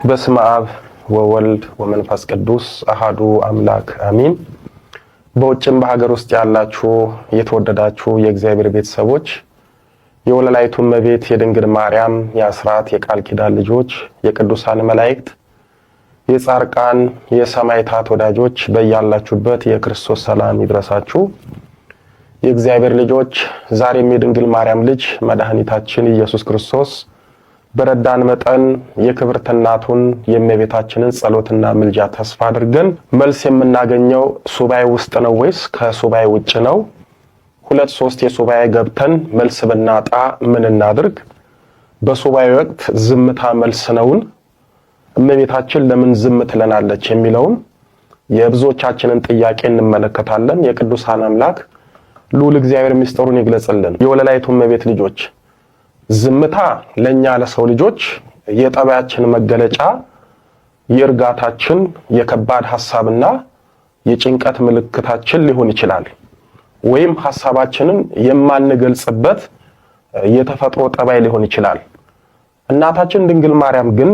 በስመ አብ ወወልድ ወመንፈስ ቅዱስ አሃዱ አምላክ አሜን። በውጭም በሀገር ውስጥ ያላችሁ የተወደዳችሁ የእግዚአብሔር ቤተሰቦች የወለላይቱ እመቤት የድንግል ማርያም የአስራት የቃል ኪዳን ልጆች የቅዱሳን መላእክት የጻርቃን የሰማዕታት ወዳጆች በእያላችሁበት የክርስቶስ ሰላም ይድረሳችሁ። የእግዚአብሔር ልጆች ዛሬም የድንግል ማርያም ልጅ መድኃኒታችን ኢየሱስ ክርስቶስ በረዳን መጠን የክብርት እናቱን የእመቤታችንን ጸሎትና ምልጃ ተስፋ አድርገን መልስ የምናገኘው ሱባኤ ውስጥ ነው ወይስ ከሱባኤ ውጭ ነው? 2-3 የሱባኤ ገብተን መልስ ብናጣ ምን እናድርግ? በሱባኤ ወቅት ዝምታ መልስ ነውን? እመቤታችን ለምን ዝም ትለናለች የሚለውን የብዙዎቻችንን ጥያቄ እንመለከታለን። የቅዱሳን አምላክ ልዑል እግዚአብሔር ምስጢሩን ይግለጽልን። የወለላይቱ እመቤት ልጆች ዝምታ ለኛ ለሰው ልጆች የጠባያችን መገለጫ፣ የእርጋታችን የከባድ ሐሳብና የጭንቀት ምልክታችን ሊሆን ይችላል። ወይም ሐሳባችንን የማንገልጽበት የተፈጥሮ ጠባይ ሊሆን ይችላል። እናታችን ድንግል ማርያም ግን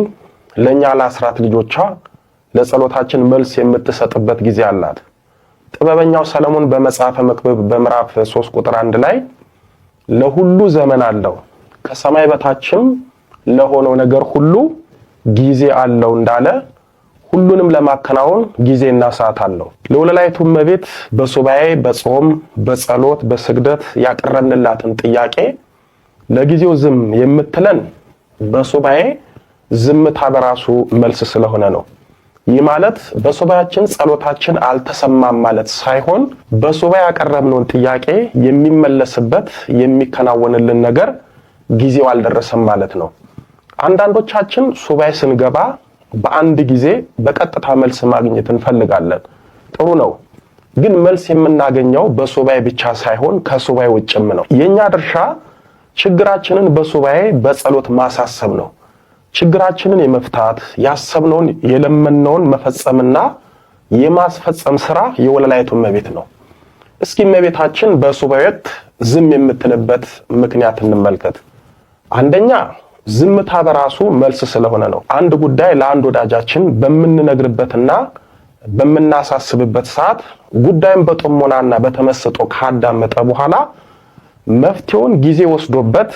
ለኛ ለአስራት ልጆቿ ለጸሎታችን መልስ የምትሰጥበት ጊዜ አላት። ጥበበኛው ሰለሞን በመጽሐፈ መክብብ በምዕራፍ 3 ቁጥር 1 ላይ ለሁሉ ዘመን አለው ከሰማይ በታችም ለሆነው ነገር ሁሉ ጊዜ አለው እንዳለ ሁሉንም ለማከናወን ጊዜና ሰዓት አለው። ለወለላይቱ እመቤት በሱባኤ በጾም በጸሎት በስግደት ያቀረብንላትን ጥያቄ ለጊዜው ዝም የምትለን በሱባኤ ዝምታ በራሱ መልስ ስለሆነ ነው። ይህ ማለት በሱባኤያችን ጸሎታችን አልተሰማም ማለት ሳይሆን በሱባኤ ያቀረብነውን ጥያቄ የሚመለስበት የሚከናወንልን ነገር ጊዜው አልደረሰም ማለት ነው። አንዳንዶቻችን ሱባኤ ስንገባ በአንድ ጊዜ በቀጥታ መልስ ማግኘት እንፈልጋለን። ጥሩ ነው። ግን መልስ የምናገኘው በሱባኤ ብቻ ሳይሆን ከሱባኤ ውጭም ነው። የኛ ድርሻ ችግራችንን በሱባኤ በጸሎት ማሳሰብ ነው። ችግራችንን የመፍታት ያሰብነውን የለመነውን መፈጸምና የማስፈጸም ስራ የወለላይቱ እመቤት ነው። እስኪ እመቤታችን በሱባኤ ወቅት ዝም የምትልበት ምክንያት እንመልከት። አንደኛ ዝምታ በራሱ መልስ ስለሆነ ነው። አንድ ጉዳይ ለአንድ ወዳጃችን በምንነግርበትና በምናሳስብበት ሰዓት ጉዳዩን በጥሞናና በተመስጦ ካዳመጠ በኋላ መፍትሄውን ጊዜ ወስዶበት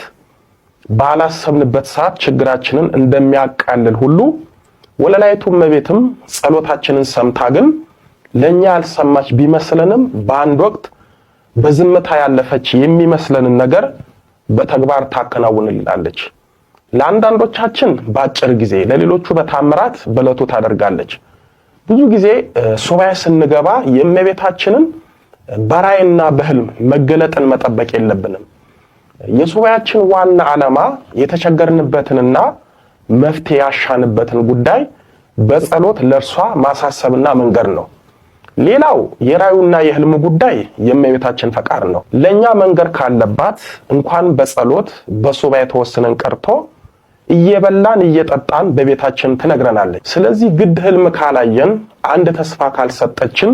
ባላሰብንበት ሰዓት ችግራችንን እንደሚያቃልል ሁሉ ወለላይቱ እመቤትም ጸሎታችንን ሰምታ ግን ለኛ ያልሰማች ቢመስለንም በአንድ ወቅት በዝምታ ያለፈች የሚመስለንን ነገር በተግባር ታከናውንልናለች። ለአንዳንዶቻችን በአጭር ጊዜ፣ ለሌሎቹ በታምራት በዕለቱ ታደርጋለች። ብዙ ጊዜ ሱባኤ ስንገባ የእመቤታችንን በራእይና በህልም መገለጥን መጠበቅ የለብንም። የሱባኤያችን ዋና ዓላማ የተቸገርንበትንና መፍትሄ ያሻንበትን ጉዳይ በጸሎት ለእርሷ ማሳሰብና መንገር ነው። ሌላው የራእዩና የህልም ጉዳይ የእመቤታችን ፈቃድ ነው። ለኛ መንገር ካለባት እንኳን በጸሎት በሱባኤ ተወስነን ቀርቶ እየበላን እየጠጣን በቤታችን ትነግረናለች። ስለዚህ ግድ ህልም ካላየን አንድ ተስፋ ካልሰጠችን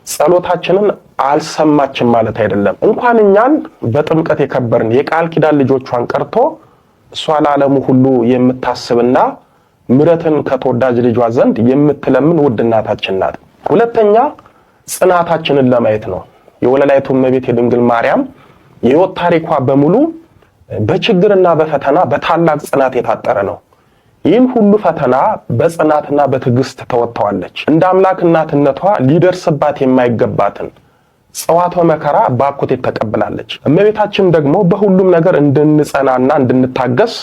ጸሎታችንን አልሰማችም ማለት አይደለም። እንኳን እኛን በጥምቀት የከበርን የቃል ኪዳን ልጆቿን ቀርቶ እሷ ለዓለሙ ሁሉ የምታስብና ምሕረትን ከተወዳጅ ልጇ ዘንድ የምትለምን ውድ እናታችን ናት። ሁለተኛ ጽናታችንን ለማየት ነው። የወለላይቱ እመቤት የድንግል ማርያም የሕይወት ታሪኳ በሙሉ በችግርና በፈተና በታላቅ ጽናት የታጠረ ነው። ይህን ሁሉ ፈተና በጽናትና በትዕግስት ተወጥተዋለች። እንደ አምላክ እናትነቷ ሊደርስባት የማይገባትን ጽዋተ መከራ በአኮቴት ተቀብላለች። እመቤታችን ደግሞ በሁሉም ነገር እንድንጸናና እንድንታገስ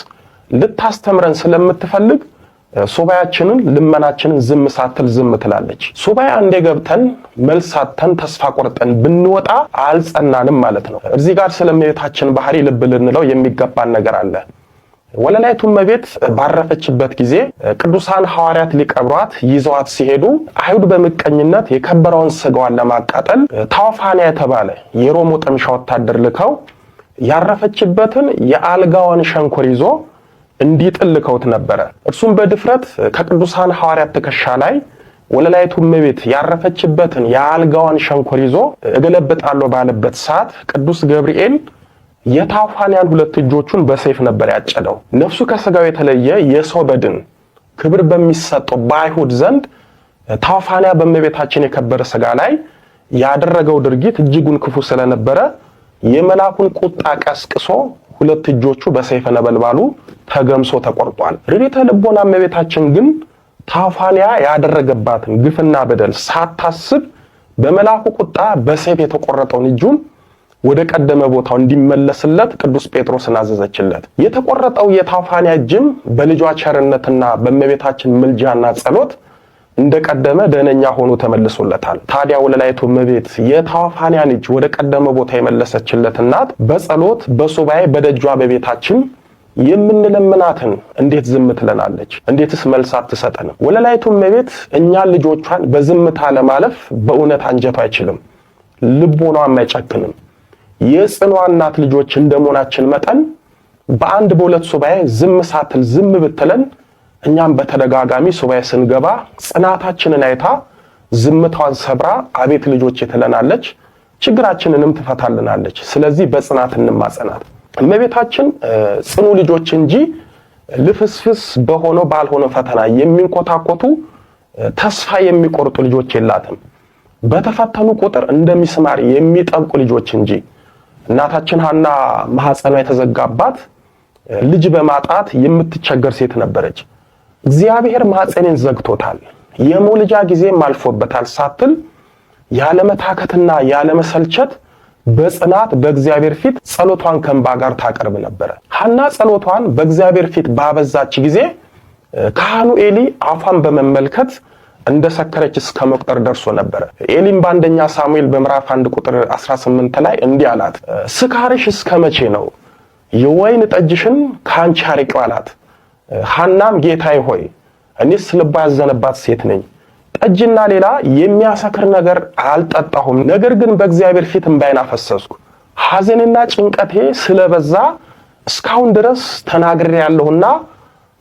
ልታስተምረን ስለምትፈልግ ሱባኤያችንን ልመናችንን ዝም ሳትል ዝም ትላለች። ሱባኤ አንዴ ገብተን መልስ ሳተን ተስፋ ቆርጠን ብንወጣ አልጸናንም ማለት ነው። እዚህ ጋር ስለ እመቤታችን ባህሪ ልብ ልንለው የሚገባን ነገር አለ። ወለላይቱ እመቤት ባረፈችበት ጊዜ ቅዱሳን ሐዋርያት ሊቀብሯት ይዘዋት ሲሄዱ አይሁድ በምቀኝነት የከበረውን ስጋዋን ለማቃጠል ታውፋንያ የተባለ የሮም ወጠምሻ ወታደር ልከው ያረፈችበትን የአልጋዋን ሸንኮር ይዞ እንዲጥል ልከውት ነበረ። እርሱም በድፍረት ከቅዱሳን ሐዋርያት ትከሻ ላይ ወለላይቱ እመቤት ያረፈችበትን የአልጋዋን ሸንኮር ይዞ እገለብጣለሁ ባለበት ሰዓት ቅዱስ ገብርኤል የታውፋንያን ሁለት እጆቹን በሰይፍ ነበር ያጨደው። ነፍሱ ከስጋው የተለየ የሰው በድን ክብር በሚሰጠው በአይሁድ ዘንድ ታውፋንያ በእመቤታችን የከበረ ሥጋ ላይ ያደረገው ድርጊት እጅጉን ክፉ ስለነበረ የመላኩን ቁጣ ቀስቅሶ ሁለት እጆቹ በሰይፈ ነበልባሉ ተገምሶ ተቆርጧል። ርሪተ ልቦና እመቤታችን ግን ታውፋንያ ያደረገባትን ግፍና በደል ሳታስብ በመላኩ ቁጣ በሰይፍ የተቆረጠውን እጁን ወደ ቀደመ ቦታው እንዲመለስለት ቅዱስ ጴጥሮስን አዘዘችለት። የተቆረጠው የታውፋንያ እጅም በልጇ ቸርነትና በእመቤታችን ምልጃና ጸሎት እንደቀደመ ደህነኛ ሆኖ ተመልሶለታል። ታዲያ ወለላይቱ እመቤት የታውፋንያን እጅ ወደ ቀደመ ቦታ የመለሰችለት እናት በጸሎት በሱባኤ በደጇ በቤታችን የምንለምናትን እንዴት ዝም ትለናለች? እንዴትስ መልስ አትሰጠንም? ወለላይቱ እመቤት እኛን ልጆቿን በዝምታ ለማለፍ በእውነት አንጀቷ አይችልም፣ ልቦናዋም አይጨክንም። የጽኗ እናት ልጆች እንደመሆናችን መጠን በአንድ በሁለት ሱባኤ ዝም ሳትል ዝም ብትለን እኛም በተደጋጋሚ ሱባኤ ስንገባ ጽናታችንን አይታ ዝምታዋን ሰብራ አቤት ልጆች ትለናለች፣ ችግራችንንም ትፈታልናለች። ስለዚህ በጽናት እንማጸናት። እመቤታችን ጽኑ ልጆች እንጂ ልፍስፍስ በሆነው ባልሆነ ፈተና የሚንኮታኮቱ ተስፋ የሚቆርጡ ልጆች የላትም። በተፈተኑ ቁጥር እንደሚስማር የሚጠብቁ ልጆች እንጂ። እናታችን ሐና ማህፀኗ የተዘጋባት ልጅ በማጣት የምትቸገር ሴት ነበረች። እግዚአብሔር ማህፀኔን ዘግቶታል፣ የመውለጃ ጊዜም አልፎበታል ሳትል ያለመታከትና ያለመሰልቸት በጽናት በእግዚአብሔር ፊት ጸሎቷን ከእንባ ጋር ታቀርብ ነበር። ሐና ጸሎቷን በእግዚአብሔር ፊት ባበዛች ጊዜ ካህኑ ኤሊ አፏን በመመልከት እንደሰከረች እስከ መቁጠር ደርሶ ነበር። ኤሊም በአንደኛ ሳሙኤል በምዕራፍ 1 ቁጥር 18 ላይ እንዲህ አላት፣ ስካርሽ እስከ መቼ ነው? የወይን ጠጅሽን ካንቺ አርቂው አላት። ሐናም ጌታዬ ሆይ እኔስ ልባ ያዘነባት ሴት ነኝ፣ ጠጅና ሌላ የሚያሰክር ነገር አልጠጣሁም። ነገር ግን በእግዚአብሔር ፊት እንባዬን አፈሰስኩ፣ ሐዘንና ጭንቀቴ ስለበዛ እስካሁን ድረስ ተናግሬያለሁና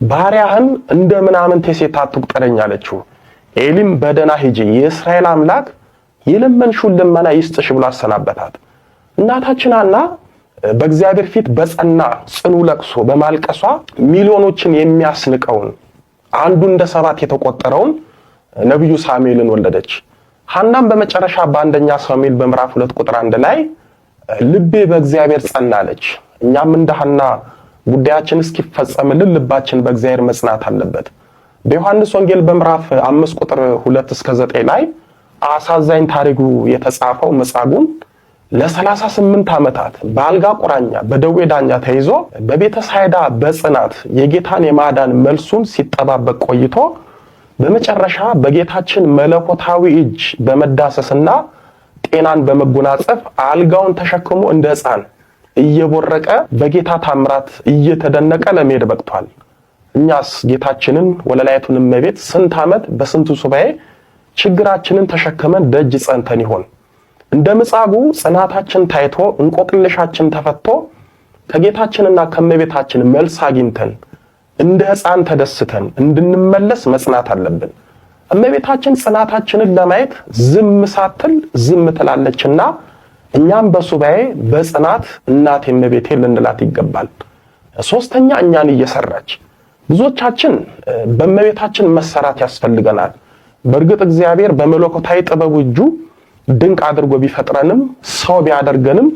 ባሪያህን እንደ ምናምንቴ ሴት አትቁጠረኝ አለችው። ኤሊም በደህና ሂጂ፣ የእስራኤል አምላክ የለመንሽውን ልመና ይስጥሽ ብሎ አሰናበታት። እናታችን ሐና በእግዚአብሔር ፊት በጸና ጽኑ ለቅሶ በማልቀሷ ሚሊዮኖችን የሚያስንቀውን አንዱ እንደ 7 የተቆጠረውን ነብዩ ሳሙኤልን ወለደች። ሐናም በመጨረሻ በአንደኛ ሳሙኤል በምዕራፍ 2 ቁጥር 1 ላይ ልቤ በእግዚአብሔር ጸናለች። እኛም እንደ ሐና ጉዳያችን እስኪፈጸምልን ልባችን በእግዚአብሔር መጽናት አለበት። በዮሐንስ ወንጌል በምዕራፍ 5 ቁጥር 2 እስከ 9 ላይ አሳዛኝ ታሪኩ የተጻፈው መጻጉዕን ለ38 ዓመታት በአልጋ ቁራኛ በደዌ ዳኛ ተይዞ በቤተ ሳይዳ በጽናት የጌታን የማዳን መልሱን ሲጠባበቅ ቆይቶ በመጨረሻ በጌታችን መለኮታዊ እጅ በመዳሰስና ጤናን በመጎናጸፍ አልጋውን ተሸክሞ እንደ ሕፃን እየቦረቀ በጌታ ታምራት እየተደነቀ ለመሄድ በቅቷል። እኛስ ጌታችንን ወለላይቱን እመቤት ስንት ዓመት በስንቱ ሱባኤ ችግራችንን ተሸክመን ደጅ ጸንተን ይሆን? እንደ መጻጉዕ ጽናታችን ታይቶ እንቆቅልሻችን ተፈቶ ከጌታችንና ከእመቤታችን መልስ አግኝተን እንደ ሕፃን ተደስተን እንድንመለስ መጽናት አለብን። እመቤታችን ጽናታችንን ለማየት ዝም ሳትል ዝም ትላለችና እኛም በሱባኤ በጽናት እናቴ እመቤቴ ልንላት ይገባል። ሶስተኛ እኛን እየሰራች ብዙዎቻችን በእመቤታችን መሰራት ያስፈልገናል። በእርግጥ እግዚአብሔር በመለኮታዊ ጥበቡ እጁ ድንቅ አድርጎ ቢፈጥረንም ሰው ቢያደርገንም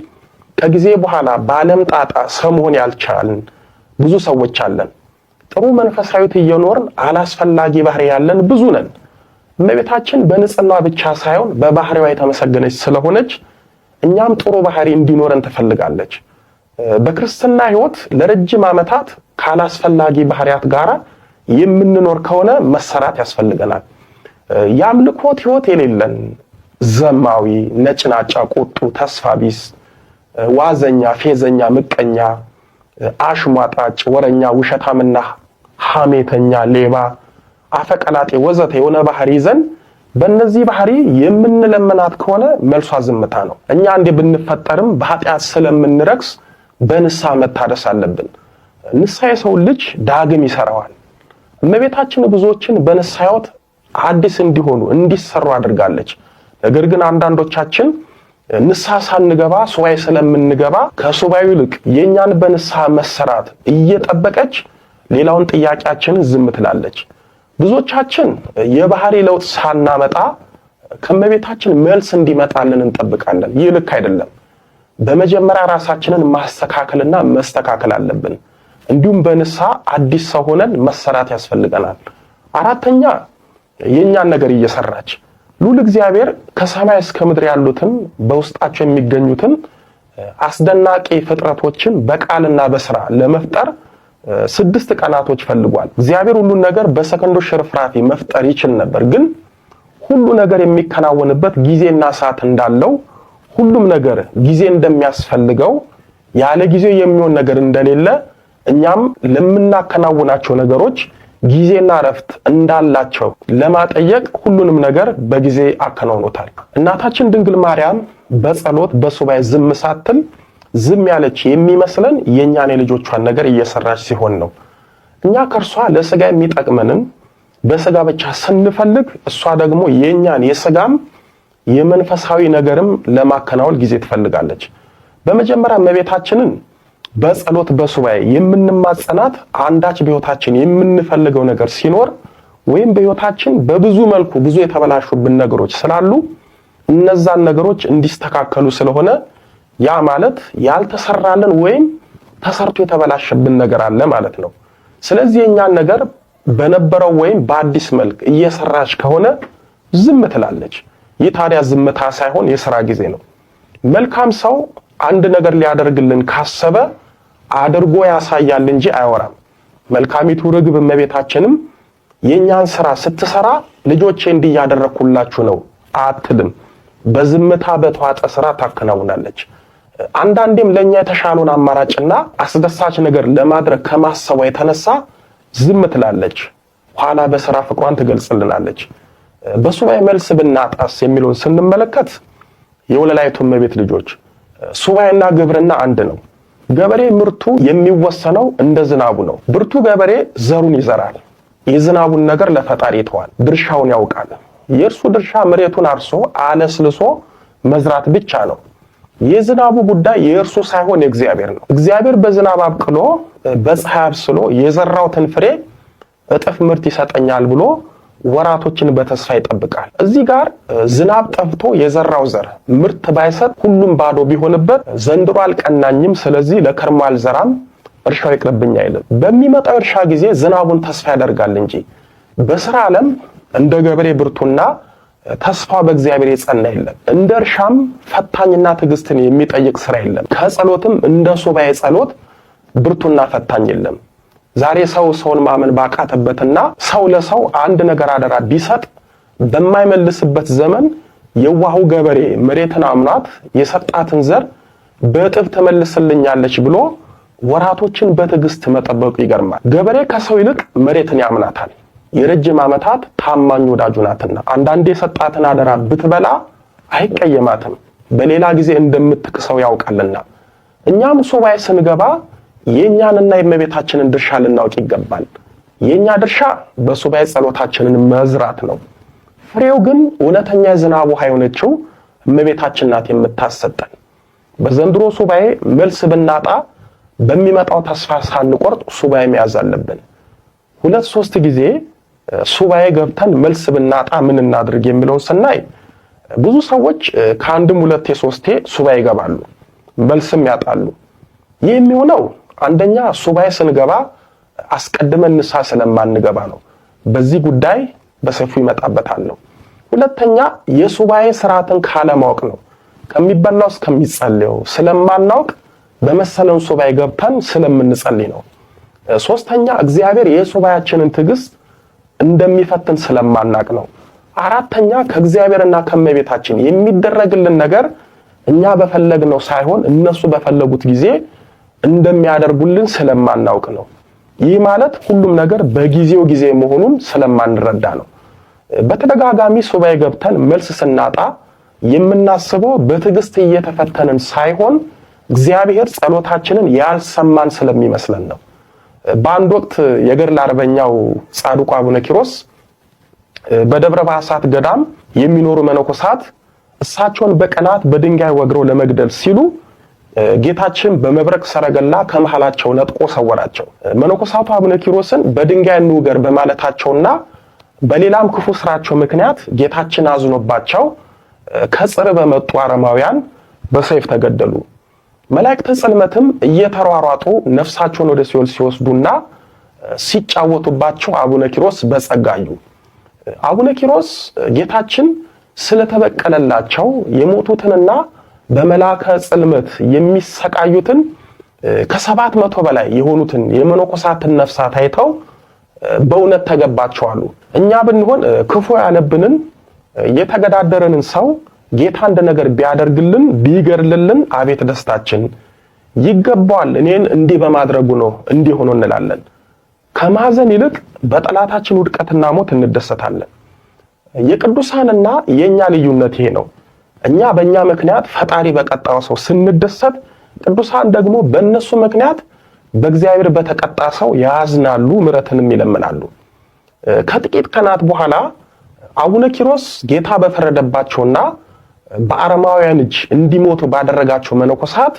ከጊዜ በኋላ በዓለም ጣጣ ሰው መሆን ያልቻልን ብዙ ሰዎች አለን። ጥሩ መንፈሳዊት እየኖርን አላስፈላጊ ባህሪ ያለን ብዙ ነን። እመቤታችን በንጽህና ብቻ ሳይሆን በባህሪዋ የተመሰገነች ስለሆነች እኛም ጥሩ ባህሪ እንዲኖረን ትፈልጋለች። በክርስትና ሕይወት ለረጅም ዓመታት ካላስፈላጊ ባህሪያት ጋር የምንኖር ከሆነ መሰራት ያስፈልገናል። የአምልኮት ሕይወት የሌለን ዘማዊ፣ ነጭናጫ፣ ቁጡ፣ ተስፋ ቢስ፣ ዋዘኛ፣ ፌዘኛ፣ ምቀኛ፣ አሽሟጣጭ፣ ወረኛ፣ ውሸታምና ሐሜተኛ፣ ሌባ፣ አፈቀላጤ ወዘተ የሆነ ባህሪ ይዘን በእነዚህ ባህሪ የምንለምናት ከሆነ መልሷ ዝምታ ነው። እኛ እንደ ብንፈጠርም በኃጢአት ስለምንረክስ በንስሐ መታደስ አለብን። ንስሐ የሰው ልጅ ዳግም ይሰራዋል። እመቤታችን ብዙዎችን በንስሐ ሕይወት አዲስ እንዲሆኑ እንዲሰሩ አድርጋለች። ነገር ግን አንዳንዶቻችን ንስሐ ሳንገባ ሱባኤ ስለምንገባ ከሱባኤው ይልቅ የኛን በንስሐ መሰራት እየጠበቀች ሌላውን ጥያቄያችንን ዝም ትላለች። ብዙዎቻችን የባህሪ ለውጥ ሳናመጣ ከመቤታችን መልስ እንዲመጣልን እንጠብቃለን። ይህ ልክ አይደለም። በመጀመሪያ ራሳችንን ማስተካከልና መስተካከል አለብን። እንዲሁም በንስሐ አዲስ ሰው ሆነን መሰራት ያስፈልገናል። አራተኛ የኛን ነገር እየሰራች ሉል እግዚአብሔር ከሰማይ እስከ ምድር ያሉትን በውስጣቸው የሚገኙትን አስደናቂ ፍጥረቶችን በቃልና በስራ ለመፍጠር 6 ቀናቶች ፈልጓል። እግዚአብሔር ሁሉን ነገር በሰከንዶች ሽርፍራፊ መፍጠር ይችል ነበር፣ ግን ሁሉ ነገር የሚከናወንበት ጊዜና ሰዓት እንዳለው፣ ሁሉም ነገር ጊዜ እንደሚያስፈልገው፣ ያለ ጊዜው የሚሆን ነገር እንደሌለ፣ እኛም ለምናከናውናቸው ነገሮች ጊዜና ረፍት እንዳላቸው ለማጠየቅ ሁሉንም ነገር በጊዜ አከናውኖታል። እናታችን ድንግል ማርያም በጸሎት በሱባኤ ዝም ሳትል ዝም ያለች የሚመስለን የኛን የልጆቿን ነገር እየሰራች ሲሆን ነው። እኛ ከርሷ ለስጋ የሚጠቅመንን በስጋ ብቻ ስንፈልግ፣ እሷ ደግሞ የኛን የስጋም የመንፈሳዊ ነገርም ለማከናወን ጊዜ ትፈልጋለች። በመጀመሪያ እመቤታችንን በጸሎት በሱባኤ የምንማጸናት አንዳች በሕይወታችን የምንፈልገው ነገር ሲኖር ወይም በሕይወታችን በብዙ መልኩ ብዙ የተበላሹብን ነገሮች ስላሉ እነዛን ነገሮች እንዲስተካከሉ ስለሆነ ያ ማለት ያልተሰራልን ወይም ተሰርቶ የተበላሸብን ነገር አለ ማለት ነው። ስለዚህ የኛን ነገር በነበረው ወይም በአዲስ መልክ እየሰራች ከሆነ ዝም ትላለች። ይህ ታዲያ ዝምታ ሳይሆን የሥራ ጊዜ ነው። መልካም ሰው አንድ ነገር ሊያደርግልን ካሰበ አድርጎ ያሳያል እንጂ አያወራም። መልካሚቱ ርግብ እመቤታችንም የኛን ስራ ስትሰራ ልጆቼ እንዲያደረኩላችሁ ነው አትልም። በዝምታ በተዋጠ ስራ ታከናውናለች። አንዳንዴም ለኛ የተሻለውን አማራጭና አስደሳች ነገር ለማድረግ ከማሰቧ የተነሳ ዝም ትላለች። ኋላ በስራ ፍቅሯን ትገልጽልናለች። በሱባኤ መልስ ብናጣስ የሚለውን ስንመለከት የወለላይቱ እመቤት ልጆች ሱባኤና ግብርና አንድ ነው። ገበሬ ምርቱ የሚወሰነው እንደ ዝናቡ ነው። ብርቱ ገበሬ ዘሩን ይዘራል። የዝናቡን ነገር ለፈጣሪ ይተዋል። ድርሻውን ያውቃል። የእርሱ ድርሻ መሬቱን አርሶ አለስልሶ መዝራት ብቻ ነው። የዝናቡ ጉዳይ የእርሱ ሳይሆን የእግዚአብሔር ነው። እግዚአብሔር በዝናብ አብቅሎ በፀሐይ አብስሎ የዘራውትን ፍሬ እጥፍ ምርት ይሰጠኛል ብሎ ወራቶችን በተስፋ ይጠብቃል። እዚህ ጋር ዝናብ ጠፍቶ የዘራው ዘር ምርት ባይሰጥ ሁሉም ባዶ ቢሆንበት ዘንድሮ አልቀናኝም፣ ስለዚህ ለከርሞ አልዘራም፣ እርሻው ይቅርብኝ አይልም። በሚመጣው እርሻ ጊዜ ዝናቡን ተስፋ ያደርጋል እንጂ በስራ ዓለም እንደ ገበሬ ብርቱና ተስፋ በእግዚአብሔር የጸና የለም። እንደ እርሻም ፈታኝና ትዕግስትን የሚጠይቅ ስራ የለም። ከጸሎትም እንደ ሱባኤ ጸሎት ብርቱና ፈታኝ የለም። ዛሬ ሰው ሰውን ማመን ባቃተበትና ሰው ለሰው አንድ ነገር አደራ ቢሰጥ በማይመልስበት ዘመን የዋሁ ገበሬ መሬትን አምኗት የሰጣትን ዘር በእጥፍ ትመልስልኛለች ብሎ ወራቶችን በትዕግስት መጠበቁ ይገርማል። ገበሬ ከሰው ይልቅ መሬትን ያምናታል። የረጅም ዓመታት ታማኝ ወዳጁ ናትና አንዳንዴ የሰጣትን አደራ ብትበላ አይቀየማትም፣ በሌላ ጊዜ እንደምትክሰው ያውቃልና። እኛም ሱባኤ ስንገባ የኛንና የእመቤታችንን ድርሻ ልናውቅ ይገባል። የኛ ድርሻ በሱባኤ ጸሎታችንን መዝራት ነው። ፍሬው ግን እውነተኛ የዝናብ ውሃ የሆነችው እመቤታችን ናት የምታሰጠን። በዘንድሮ ሱባኤ መልስ ብናጣ በሚመጣው ተስፋ ሳንቆርጥ ሱባኤ መያዝ አለብን። 2-3 ጊዜ ሱባኤ ገብተን መልስ ብናጣ ምን እናድርግ የሚለውን ስናይ ብዙ ሰዎች ከአንድም 2-3 ሱባኤ ይገባሉ፣ መልስም ያጣሉ። ይህ የሚሆነው አንደኛ ሱባኤ ስንገባ አስቀድመን ንስሐ ስለማንገባ ነው። በዚህ ጉዳይ በሰፊው ይመጣበታለሁ። ሁለተኛ የሱባኤ ስርዓትን ካለማወቅ ነው። ከሚበላው እስከሚጸልየው ስለማናውቅ በመሰለን ሱባኤ ገብተን ስለምንጸልይ ነው። ሶስተኛ እግዚአብሔር የሱባኤያችንን ትዕግስት እንደሚፈትን ስለማናቅ ነው። አራተኛ ከእግዚአብሔርና ከእመቤታችን የሚደረግልን ነገር እኛ በፈለግነው ሳይሆን እነሱ በፈለጉት ጊዜ እንደሚያደርጉልን ስለማናውቅ ነው። ይህ ማለት ሁሉም ነገር በጊዜው ጊዜ መሆኑን ስለማንረዳ ነው። በተደጋጋሚ ሱባኤ ገብተን መልስ ስናጣ የምናስበው በትዕግስት እየተፈተንን ሳይሆን እግዚአብሔር ጸሎታችንን ያልሰማን ስለሚመስለን ነው። በአንድ ወቅት የገድል አርበኛው ጻድቁ አቡነ ኪሮስ በደብረ ባሳት ገዳም የሚኖሩ መነኮሳት እሳቸውን በቀናት በድንጋይ ወግረው ለመግደል ሲሉ ጌታችን በመብረቅ ሰረገላ ከመሃላቸው ነጥቆ ሰወራቸው። መነኮሳቱ አቡነ ኪሮስን በድንጋይ እንውገር በማለታቸውና በሌላም ክፉ ስራቸው ምክንያት ጌታችን አዝኖባቸው ከጽር በመጡ አረማውያን በሰይፍ ተገደሉ። መላእክተ ጽልመትም እየተሯሯጡ ነፍሳቸውን ወደ ሲኦል ሲወስዱና ሲጫወቱባቸው አቡነ ኪሮስ በጸጋዩ። አቡነ ኪሮስ ጌታችን ስለተበቀለላቸው የሞቱትንና በመላከ ጽልመት የሚሰቃዩትን ከ700 በላይ የሆኑትን የመነኮሳትን ነፍሳት አይተው በእውነት ተገባቸዋሉ። እኛ ብንሆን ክፉ ያለብንን የተገዳደረንን ሰው ጌታ እንደ ነገር ቢያደርግልን ቢገርልልን አቤት ደስታችን ይገባዋል፣ እኔን እንዲህ በማድረጉ ነው እንዲህ ሆኖ እንላለን። ከማዘን ይልቅ በጠላታችን ውድቀትና ሞት እንደሰታለን። የቅዱሳንና የኛ ልዩነት ይሄ ነው። እኛ በእኛ ምክንያት ፈጣሪ በቀጣው ሰው ስንደሰት፣ ቅዱሳን ደግሞ በእነሱ ምክንያት በእግዚአብሔር በተቀጣ ሰው ያዝናሉ፣ ምሕረትንም ይለምናሉ። ከጥቂት ቀናት በኋላ አቡነ ኪሮስ ጌታ በፈረደባቸውና በአረማውያን እጅ እንዲሞቱ ባደረጋቸው መነኮሳት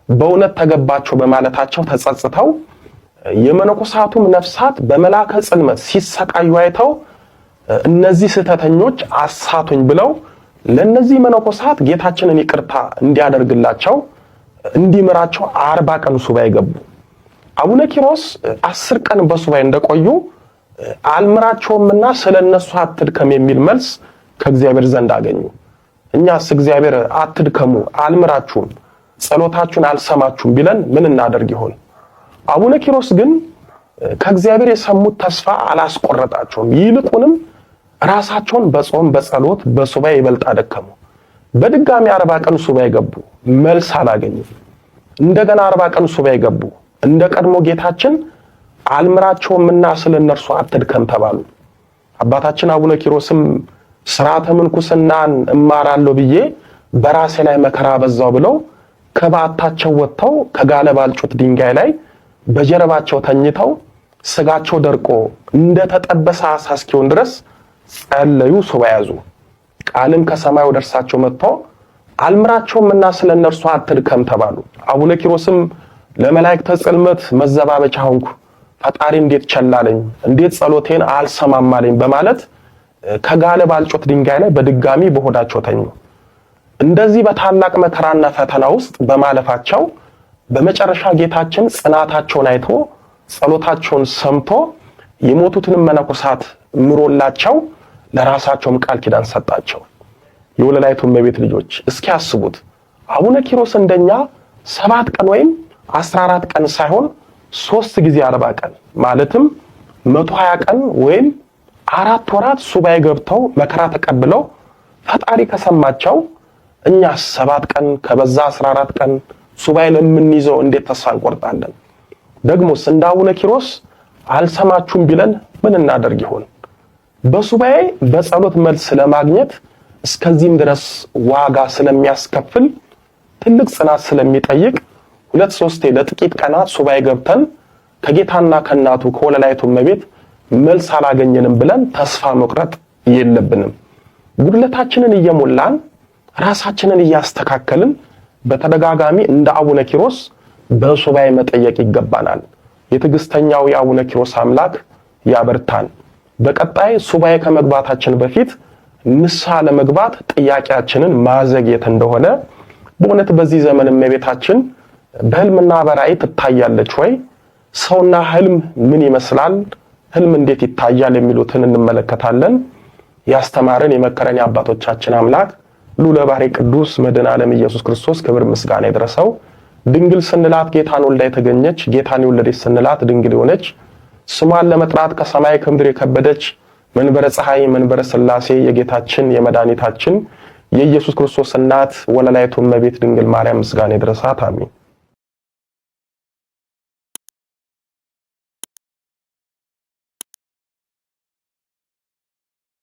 በእውነት ተገባቸው በማለታቸው ተጸጽተው የመነኮሳቱም ነፍሳት በመላከ ጽልመት ሲሰቃዩ አይተው እነዚህ ስህተተኞች አሳቱኝ ብለው ለነዚህ መነኮሳት ጌታችንን ይቅርታ እንዲያደርግላቸው እንዲምራቸው 40 ቀን ሱባኤ ገቡ። አቡነ ኪሮስ 10 ቀን በሱባኤ እንደቆዩ አልምራቸውምና ስለነሱ አትድከም የሚል መልስ ከእግዚአብሔር ዘንድ አገኙ። እኛስ እግዚአብሔር አትድከሙ፣ አልምራችሁም፣ ጸሎታችሁን አልሰማችሁም ቢለን ምን እናደርግ ይሆን? አቡነ ኪሮስ ግን ከእግዚአብሔር የሰሙት ተስፋ አላስቆረጣቸውም። ይልቁንም ራሳቸውን በጾም በጸሎት በሱባኤ ይበልጥ አደከሙ። በድጋሚ 40 ቀን ሱባኤ ገቡ፣ መልስ አላገኙም። እንደገና 40 ቀን ሱባኤ ገቡ። እንደ ቀድሞ ጌታችን አልምራቸውምና ስለነርሱ አትድከም ተባሉ። አባታችን አቡነ ኪሮስም ሥርዓተ ምንኩስናን እማራለሁ ብዬ በራሴ ላይ መከራ በዛው ብለው ከበዓታቸው ወጥተው ከጋለ ባልጩት ድንጋይ ላይ በጀርባቸው ተኝተው ስጋቸው ደርቆ እንደተጠበሰ ዓሣ እስኪሆን ድረስ ጸለዩ፣ ሱባኤ ያዙ። ቃልም ከሰማይ ወደ እርሳቸው መጥቶ አልምራቸውምና ስለነርሱ አትድከም ተባሉ። አቡነ ኪሮስም ለመላእክተ ጽልመት መዘባበቻ ሆንኩ፣ ፈጣሪ እንዴት ቸላለኝ፣ እንዴት ጸሎቴን አልሰማማለኝ በማለት ከጋለ ባልጩት ድንጋይ ላይ በድጋሚ በሆዳቸው ተኙ። እንደዚህ በታላቅ መከራና ፈተና ውስጥ በማለፋቸው በመጨረሻ ጌታችን ጽናታቸውን አይቶ ጸሎታቸውን ሰምቶ የሞቱትንም መነኮሳት ምሮላቸው ለራሳቸውም ቃል ኪዳን ሰጣቸው። የወለላይቱ እመቤት ልጆች እስኪ አስቡት፣ አቡነ ኪሮስ እንደኛ 7 ቀን ወይም 14 ቀን ሳይሆን 3 ጊዜ 40 ቀን ማለትም 120 ቀን ወይም 4 ወራት ሱባኤ ገብተው መከራ ተቀብለው ፈጣሪ ከሰማቸው እኛ 7 ቀን ከበዛ 14 ቀን ሱባኤ ለምንይዘው እንዴት ተስፋ እንቆርጣለን? ደግሞስ እንደ አቡነ ኪሮስ አልሰማችሁም ቢለን ምን እናደርግ ይሆን? በሱባኤ በጸሎት መልስ ለማግኘት እስከዚህም ድረስ ዋጋ ስለሚያስከፍል ትልቅ ጽናት ስለሚጠይቅ 2-3 ለጥቂት ቀናት ሱባኤ ገብተን ከጌታና ከእናቱ ከወለላይቱ እመቤት መልስ አላገኘንም ብለን ተስፋ መቁረጥ የለብንም። ጉድለታችንን እየሞላን ራሳችንን እያስተካከልን በተደጋጋሚ እንደ አቡነ ኪሮስ በሱባኤ መጠየቅ ይገባናል። የትዕግስተኛው የአቡነ ኪሮስ አምላክ ያበርታን። በቀጣይ ሱባኤ ከመግባታችን በፊት ንስሐ ለመግባት ጥያቄያችንን ማዘግየት እንደሆነ በእውነት በዚህ ዘመን እመቤታችን በህልምና በራእይ ትታያለች ወይ? ሰውና ህልም ምን ይመስላል? ህልም እንዴት ይታያል? የሚሉትን እንመለከታለን። ያስተማረን የመከረን የአባቶቻችን አምላክ ልዑለ ባሕርይ ቅዱስ መድኃኔ ዓለም ኢየሱስ ክርስቶስ ክብር ምስጋና ይድረሰው። ድንግል ስንላት ጌታን ወልዳ የተገኘች፣ ጌታን የወለደች ስንላት ድንግል የሆነች፣ ስሟን ለመጥራት ከሰማይ ከምድር የከበደች መንበረ ፀሐይ መንበረ ሥላሴ የጌታችን የመድኃኒታችን የኢየሱስ ክርስቶስ እናት ወለላይቱ እመቤት ድንግል ማርያም ምስጋና ይድረሳት። አሜን።